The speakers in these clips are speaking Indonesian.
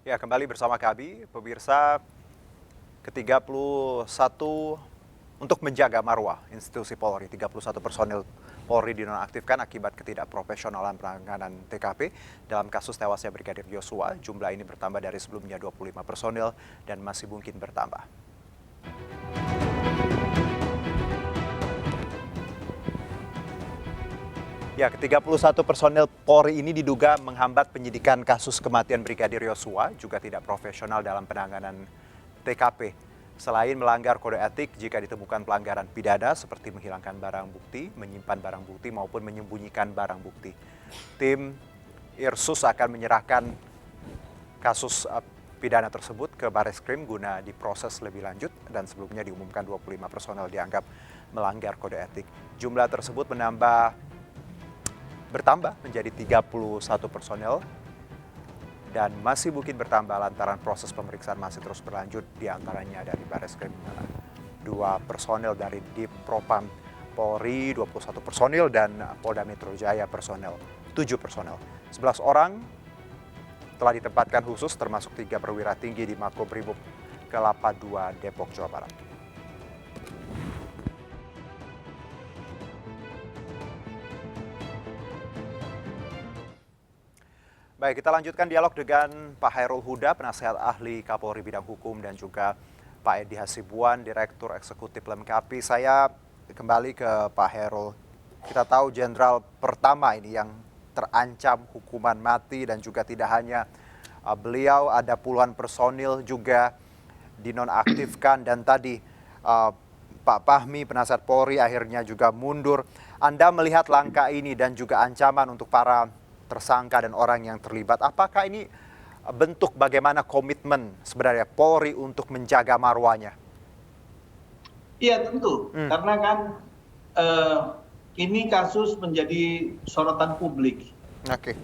Ya, kembali bersama kami, pemirsa ke-31 untuk menjaga marwah institusi Polri. 31 personil Polri dinonaktifkan akibat ketidakprofesionalan penanganan TKP dalam kasus tewasnya Brigadir Yosua. Jumlah ini bertambah dari sebelumnya 25 personil dan masih mungkin bertambah. Ya, ke-31 personil Polri ini diduga menghambat penyidikan kasus kematian Brigadir Yosua, juga tidak profesional dalam penanganan TKP. Selain melanggar kode etik jika ditemukan pelanggaran pidana seperti menghilangkan barang bukti, menyimpan barang bukti maupun menyembunyikan barang bukti. Tim Irsus akan menyerahkan kasus pidana tersebut ke Bareskrim guna diproses lebih lanjut dan sebelumnya diumumkan 25 personel dianggap melanggar kode etik. Jumlah tersebut bertambah menjadi 31 personel dan masih mungkin bertambah lantaran proses pemeriksaan masih terus berlanjut, diantaranya dari Bareskrim 2 personel, dari Dipropam Polri 21 personil dan Polda Metro Jaya personel 7 personel. 11 orang telah ditempatkan khusus termasuk 3 perwira tinggi di Makobrimob Kelapa II Depok, Jawa Barat. Baik, kita lanjutkan dialog dengan Pak Hairul Huda, penasehat ahli Kapolri bidang hukum, dan juga Pak Edi Hasibuan, Direktur Eksekutif Lemkapi. Saya kembali ke Pak Hairul. Kita tahu jenderal pertama ini yang terancam hukuman mati dan juga tidak hanya beliau, ada puluhan personil juga dinonaktifkan dan tadi Pak Fahmi, penasihat Polri, akhirnya juga mundur. Anda melihat langkah ini dan juga ancaman untuk para tersangka dan orang yang terlibat, apakah ini bentuk bagaimana komitmen sebenarnya Polri untuk menjaga marwahnya? Iya tentu, karena kan ini kasus menjadi sorotan publik.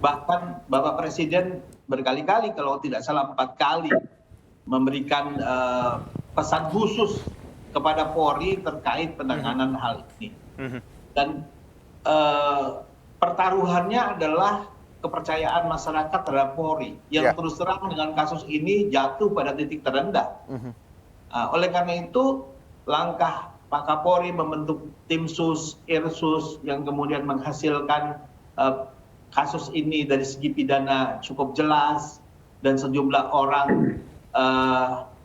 Bahkan Bapak Presiden berkali-kali, kalau tidak salah 4 kali, memberikan pesan khusus kepada Polri terkait penanganan hal ini. Dan pertaruhannya adalah kepercayaan masyarakat terhadap Polri yang terus terang dengan kasus ini jatuh pada titik terendah. Oleh karena itu, langkah Pak Kapolri membentuk tim sus, Irsus yang kemudian menghasilkan kasus ini dari segi pidana cukup jelas dan sejumlah orang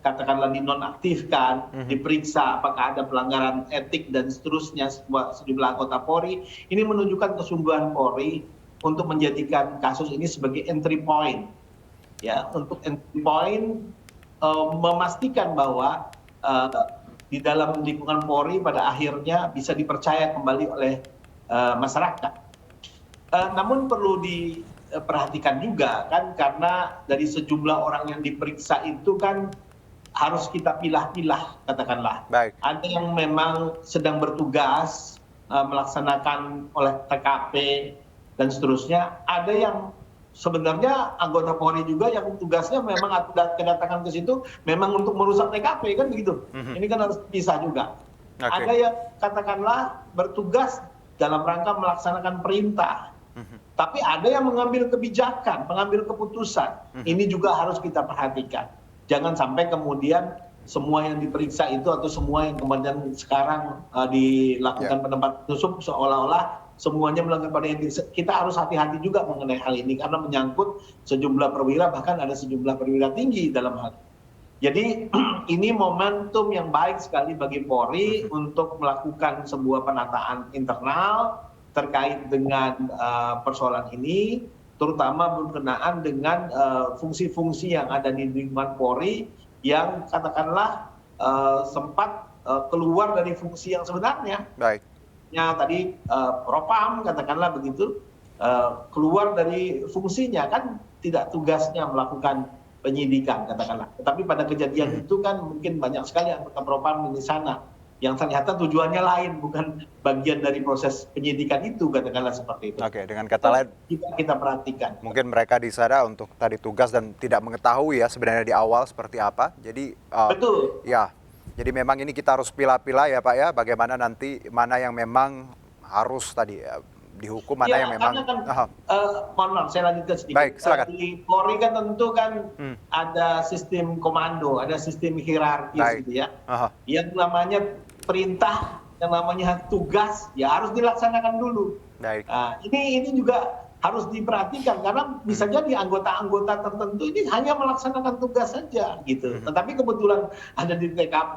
katakanlah dinonaktifkan, diperiksa apakah ada pelanggaran etik dan seterusnya sejumlah anggota Polri. Ini menunjukkan kesungguhan Polri untuk menjadikan kasus ini sebagai entry point, ya, untuk entry point memastikan bahwa di dalam lingkungan Polri pada akhirnya bisa dipercaya kembali oleh masyarakat. Namun perlu diperhatikan juga kan, karena dari sejumlah orang yang diperiksa itu kan harus kita pilah-pilah, katakanlah. Baik. Ada yang memang sedang bertugas melaksanakan oleh TKP dan seterusnya. Ada yang sebenarnya anggota Polri juga yang tugasnya memang kedatangan ke situ memang untuk merusak TKP, kan begitu. Ini kan harus bisa juga. Ada yang katakanlah bertugas dalam rangka melaksanakan perintah. Tapi ada yang mengambil kebijakan, mengambil keputusan. Ini juga harus kita perhatikan. Jangan sampai kemudian semua yang diperiksa itu atau semua yang kemudian sekarang dilakukan penempatan khusus seolah-olah semuanya melanggar kode etik. Kita harus hati-hati juga mengenai hal ini karena menyangkut sejumlah perwira, bahkan ada sejumlah perwira tinggi dalam hal ini. Jadi ini momentum yang baik sekali bagi Polri untuk melakukan sebuah penataan internal terkait dengan persoalan ini, terutama berkenaan dengan fungsi-fungsi yang ada di lingkungan Polri yang katakanlah sempat keluar dari fungsi yang sebenarnya. Baik. Tadi Propam katakanlah begitu, keluar dari fungsinya, kan tidak tugasnya melakukan penyidikan katakanlah. Tetapi pada kejadian itu kan mungkin banyak sekali anggota Propam di sana yang ternyata tujuannya lain, bukan bagian dari proses penyidikan itu, katakanlah seperti itu. Oke, dengan kata lain kita perhatikan. Mungkin mereka di sana untuk tadi tugas dan tidak mengetahui ya sebenarnya di awal seperti apa. Jadi betul. Ya. Jadi memang ini kita harus pilah-pilah ya Pak ya, bagaimana nanti mana yang memang harus tadi dihukum, mana yang memang... Karena kan, mohon maaf, saya lanjutkan sedikit. Baik, silakan. Di Polri kan tentu kan ada sistem komando, ada sistem hierarkis gitu ya. Yang namanya perintah, yang namanya tugas, ya harus dilaksanakan dulu. Baik. Ini juga harus diperhatikan karena bisa jadi anggota-anggota tertentu ini hanya melaksanakan tugas saja gitu. Tetapi kebetulan ada di TKP,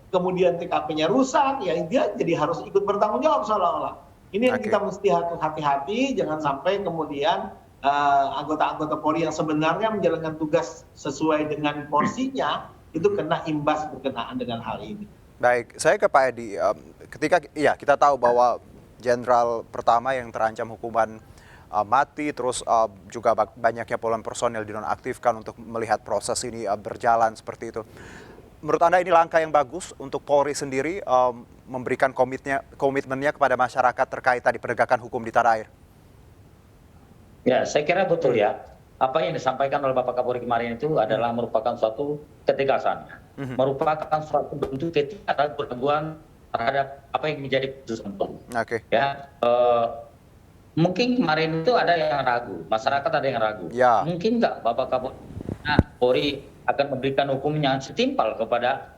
kemudian TKP-nya rusak, ya dia jadi harus ikut bertanggung jawab seolah-olah. Ini yang kita mesti hati-hati, jangan sampai kemudian anggota-anggota Polri yang sebenarnya menjalankan tugas sesuai dengan porsinya itu kena imbas berkenaan dengan hal ini. Baik, saya ke Pak Edi. Ketika kita tahu bahwa jenderal pertama yang terancam hukuman mati, terus juga banyaknya puluhan personel dinonaktifkan untuk melihat proses ini berjalan seperti itu. Menurut Anda ini langkah yang bagus untuk Polri sendiri memberikan komitmennya kepada masyarakat terkait tadi penegakan hukum di tanah air? Ya, saya kira betul ya. Apa yang disampaikan oleh Bapak Kapolri kemarin itu adalah merupakan suatu ketegasan, merupakan suatu bentuk ketidakberkenan terhadap apa yang menjadi putusan Polri. Ya, mungkin kemarin itu ada yang ragu, masyarakat ada yang ragu. Ya. Mungkin nggak Bapak Kapolri, Polri akan memberikan hukumnya setimpal kepada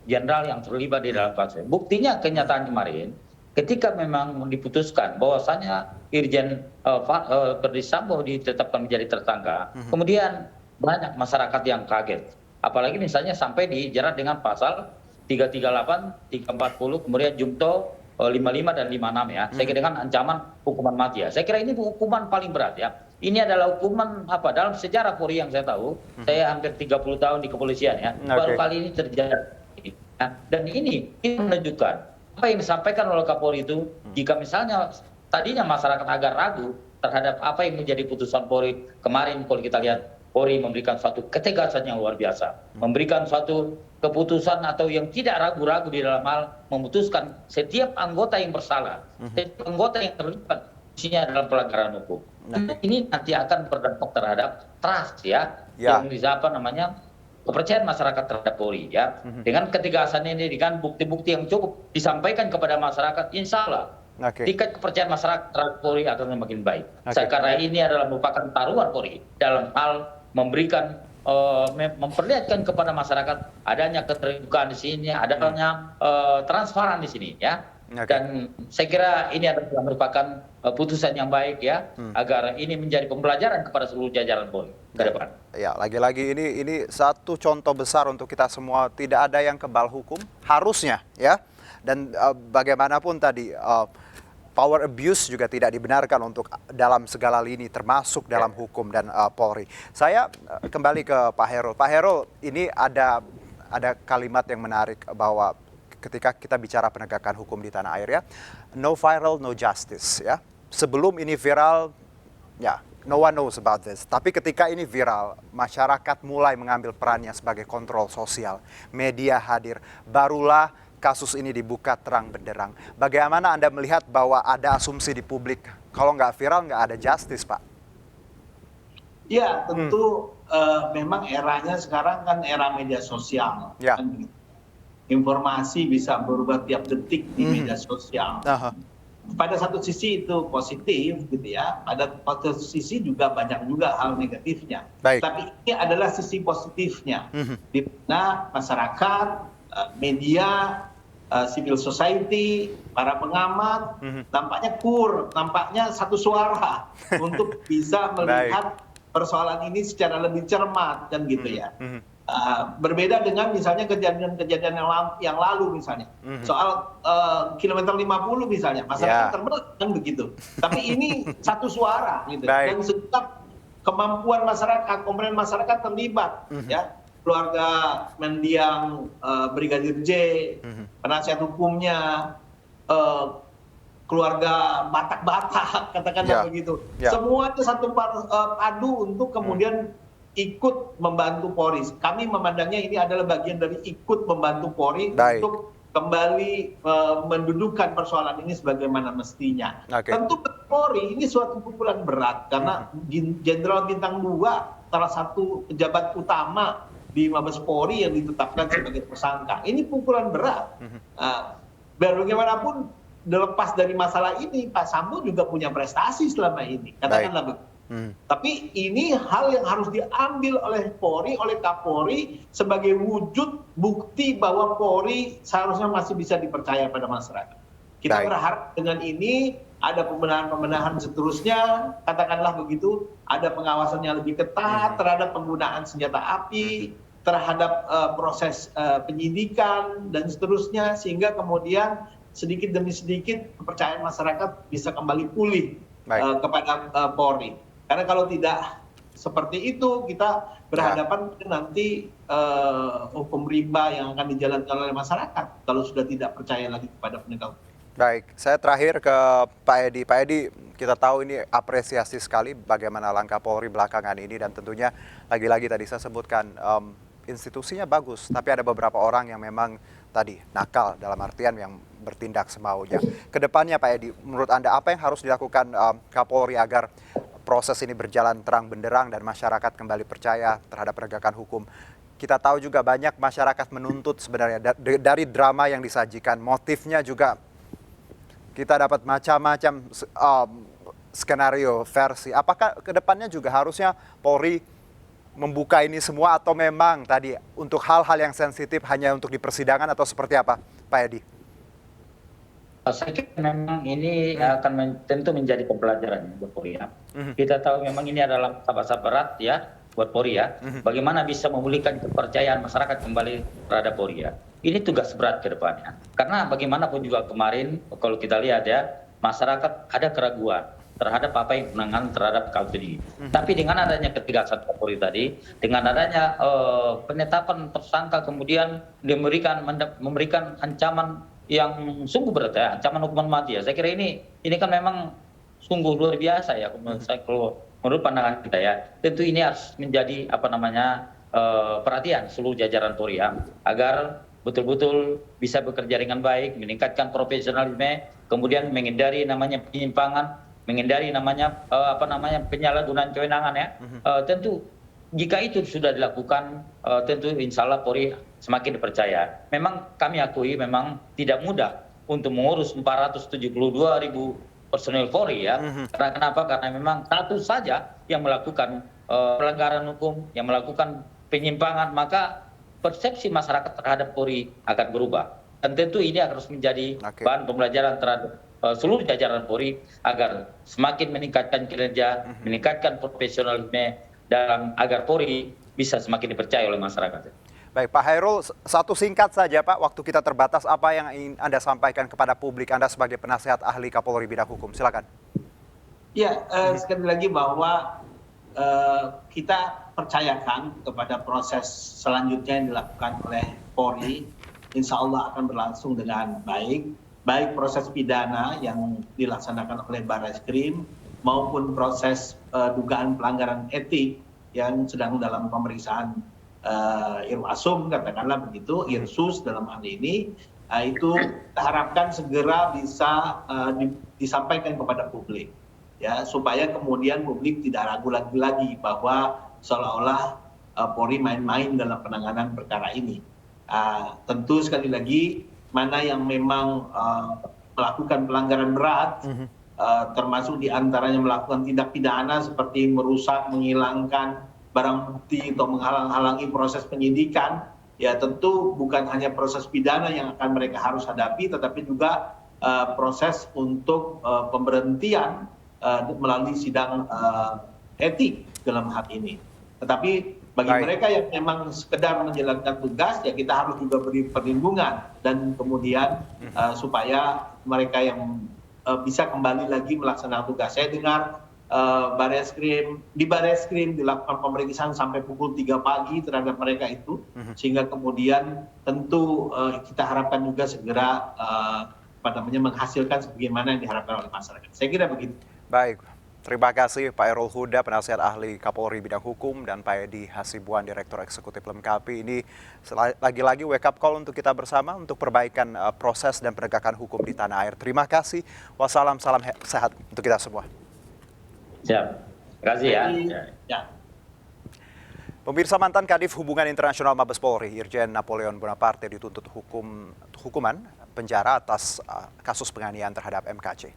jenderal yang terlibat di dalam kasus. Buktinya kenyataan kemarin, ketika memang diputuskan bahwasanya Irjen Verdi Sambo ditetapkan menjadi tersangka, kemudian banyak masyarakat yang kaget. Apalagi misalnya sampai dijerat dengan pasal 338, 340, kemudian Jumto 55 dan 56 ya. Saya kira dengan ancaman hukuman mati ya. Saya kira ini hukuman paling berat ya. Ini adalah hukuman dalam sejarah Polri yang saya tahu. Saya hampir 30 tahun di kepolisian ya. Baru kali ini terjadi. Nah, dan ini menunjukkan apa yang disampaikan oleh Kapolri itu, jika misalnya tadinya masyarakat agak ragu terhadap apa yang menjadi putusan Polri kemarin, kalau kita lihat Polri memberikan suatu ketegasan yang luar biasa, memberikan suatu keputusan atau yang tidak ragu-ragu di dalam hal memutuskan setiap anggota yang bersalah, setiap anggota yang terlibat isinya dalam pelanggaran hukum. Ini nanti akan berdampak terhadap trust ya, yang bisa kepercayaan masyarakat terhadap Polri ya. Dengan ketegasan ini, dengan bukti-bukti yang cukup disampaikan kepada masyarakat, insya Allah tingkat kepercayaan masyarakat terhadap Polri akan semakin baik. Karena ini adalah merupakan taruhan Polri dalam hal memberikan memperlihatkan kepada masyarakat adanya keterbukaan di sini, adanya transparan di sini ya. Dan saya kira ini adalah merupakan putusan yang baik ya, agar ini menjadi pembelajaran kepada seluruh jajaran Polri ke depan. Ya, lagi-lagi ini satu contoh besar untuk kita semua, tidak ada yang kebal hukum harusnya ya. Dan bagaimanapun tadi power abuse juga tidak dibenarkan untuk dalam segala lini, termasuk dalam hukum dan Polri. Saya kembali ke Pak Hairul. Pak Hairul, ini ada kalimat yang menarik bahwa ketika kita bicara penegakan hukum di tanah air ya, no viral, no justice ya. Sebelum ini viral, ya no one knows about this. Tapi ketika ini viral, masyarakat mulai mengambil perannya sebagai kontrol sosial. Media hadir, barulah kasus ini dibuka terang benderang. Bagaimana Anda melihat bahwa ada asumsi di publik, kalau nggak viral nggak ada justice, Pak? Ya, tentu memang eranya sekarang kan era media sosial. Ya. Informasi bisa berubah tiap detik di media sosial. Pada satu sisi itu positif gitu ya, pada satu sisi juga banyak juga hal negatifnya. Tapi ini adalah sisi positifnya, di mana masyarakat, media, civil society, para pengamat, nampaknya satu suara untuk bisa melihat persoalan ini secara lebih cermat kan gitu ya. Berbeda dengan misalnya kejadian-kejadian yang lalu misalnya soal kilometer 50 misalnya, masyarakat terbelah kan begitu. Tapi ini satu suara gitu. Dan setiap kemampuan masyarakat, komponen masyarakat terlibat ya. Keluarga mendiang Brigadir J, penasihat hukumnya, keluarga Batak-Batak katakanlah begitu. Semua itu satu padu untuk kemudian ikut membantu Polri. Kami memandangnya ini adalah bagian dari ikut membantu Polri untuk kembali mendudukkan persoalan ini sebagaimana mestinya. Tentu Polri ini suatu pukulan berat karena Jenderal Bintang 2 salah satu pejabat utama di Mabes Polri yang ditetapkan sebagai tersangka. Ini pukulan berat. Biar bagaimanapun lepas dari masalah ini, Pak Sambo juga punya prestasi selama ini, katakanlah begitu. Tapi ini hal yang harus diambil oleh Polri, oleh Kapolri sebagai wujud bukti bahwa Polri seharusnya masih bisa dipercaya pada masyarakat. Kita berharap dengan ini ada pembenahan-pembenahan seterusnya, katakanlah begitu, ada pengawasan yang lebih ketat terhadap penggunaan senjata api, terhadap proses penyidikan dan seterusnya, sehingga kemudian sedikit demi sedikit kepercayaan masyarakat bisa kembali pulih kepada Polri. Karena kalau tidak seperti itu, kita berhadapan nanti hukum rimba yang akan dijalankan oleh masyarakat kalau sudah tidak percaya lagi kepada penegak hukum. Baik, saya terakhir ke Pak Edi. Pak Edi, kita tahu ini apresiasi sekali bagaimana langkah Polri belakangan ini, dan tentunya lagi-lagi tadi saya sebutkan institusinya bagus, tapi ada beberapa orang yang memang tadi nakal dalam artian yang bertindak semaunya. Kedepannya Pak Edi, menurut Anda apa yang harus dilakukan Kapolri agar proses ini berjalan terang benderang dan masyarakat kembali percaya terhadap penegakan hukum? Kita tahu juga banyak masyarakat menuntut sebenarnya dari drama yang disajikan, motifnya juga kita dapat macam-macam skenario versi. Apakah kedepannya juga harusnya Polri membuka ini semua atau memang tadi untuk hal-hal yang sensitif hanya untuk di persidangan atau seperti apa, Pak Edi? Saya kira memang ini akan tentu menjadi pembelajaran buat Polri ya. Kita tahu memang ini adalah masa berat ya buat Polri ya. Bagaimana bisa memulihkan kepercayaan masyarakat kembali terhadap Polri ya. Ini tugas berat ke depannya. Karena bagaimanapun juga kemarin kalau kita lihat ya, masyarakat ada keraguan terhadap apa yang penanganan terhadap kasus ini. Tapi dengan adanya ketegasan Polri tadi, dengan adanya penetapan tersangka kemudian memberikan ancaman yang sungguh berat ya, ancaman hukuman mati ya. Saya kira ini kan memang sungguh luar biasa ya menurut saya, kalau menurut pandangan kita ya. Tentu ini harus menjadi perhatian seluruh jajaran Polri ya, agar betul-betul bisa bekerja dengan baik, meningkatkan profesionalisme, kemudian menghindari namanya penyimpangan, menghindari namanya penyalahgunaan kewenangan ya. Tentu jika itu sudah dilakukan, tentu insya Allah Polri semakin dipercaya. Memang kami akui memang tidak mudah untuk mengurus 472.000 personil Polri ya. Karena kenapa? Karena memang satu saja yang melakukan pelanggaran hukum, yang melakukan penyimpangan, maka persepsi masyarakat terhadap Polri akan berubah. Dan tentu ini harus menjadi bahan pembelajaran terhadap seluruh jajaran Polri agar semakin meningkatkan kinerja, meningkatkan profesionalisme, dan agar Polri bisa semakin dipercaya oleh masyarakat. Baik, Pak Hairul, satu singkat saja Pak, waktu kita terbatas, apa yang ingin Anda sampaikan kepada publik, Anda sebagai penasihat ahli Kapolri bidang hukum, silakan. Ya, sekali lagi bahwa kita percayakan kepada proses selanjutnya yang dilakukan oleh Polri, insya Allah akan berlangsung dengan baik proses pidana yang dilaksanakan oleh Barreskrim, maupun proses dugaan pelanggaran etik yang sedang dalam pemeriksaan Irwasum, katakanlah begitu, Irsus dalam hal ini, itu kita harapkan segera bisa disampaikan kepada publik, ya, supaya kemudian publik tidak ragu lagi bahwa seolah-olah Polri main-main dalam penanganan perkara ini. Tentu sekali lagi mana yang memang melakukan pelanggaran berat, termasuk diantaranya melakukan tindak pidana seperti merusak, menghilangkan barang bukti atau menghalang-halangi proses penyidikan, ya tentu bukan hanya proses pidana yang akan mereka harus hadapi, tetapi juga proses untuk pemberhentian melalui sidang etik dalam hal ini. Tetapi bagi mereka yang memang sekedar menjalankan tugas, ya kita harus juga beri perlindungan dan kemudian supaya mereka yang bisa kembali lagi melaksanakan tugas. Saya dengar di Barreskrim dilakukan pemeriksaan sampai pukul 3 pagi terhadap mereka itu, sehingga kemudian tentu kita harapkan juga segera menghasilkan sebagaimana yang diharapkan oleh masyarakat. Saya kira begitu. Baik, terima kasih Pak Hairul Huda, penasihat ahli Kapolri bidang hukum, dan Pak Edi Hasibuan, Direktur Eksekutif Lemkapi. Ini lagi-lagi wake up call untuk kita bersama untuk perbaikan proses dan penegakan hukum di tanah air. Terima kasih. Wassalam, salam sehat untuk kita semua. Siap. Terima kasih ya. Pemirsa, mantan Kadif Hubungan Internasional Mabes Polri, Irjen Napoleon Bonaparte dituntut hukuman penjara atas kasus penganiayaan terhadap MKC.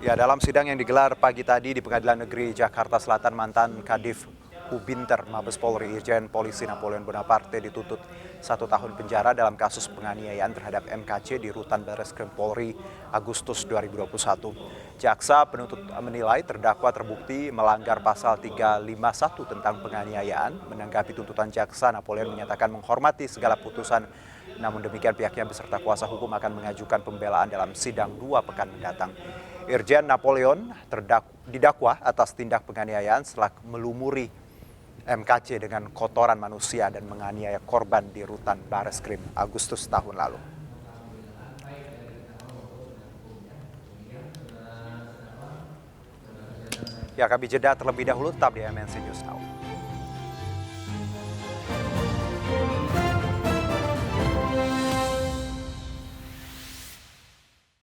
Ya, dalam sidang yang digelar pagi tadi di Pengadilan Negeri Jakarta Selatan, mantan Kadif Hubinter Mabes Polri Irjen Polisi Napoleon Bonaparte dituntut 1 tahun penjara dalam kasus penganiayaan terhadap MKC di Rutan Barreskrim Polri Agustus 2021. Jaksa penuntut menilai terdakwa terbukti melanggar pasal 351 tentang penganiayaan. Menanggapi tuntutan jaksa, Napoleon menyatakan menghormati segala putusan. Namun demikian pihaknya beserta kuasa hukum akan mengajukan pembelaan dalam sidang 2 pekan mendatang. Irjen Napoleon didakwa atas tindak penganiayaan setelah melumuri MKC dengan kotoran manusia dan menganiaya korban di Rutan Barreskrim Agustus tahun lalu. Ya, kami jeda terlebih dahulu, tetap di MNC News Now.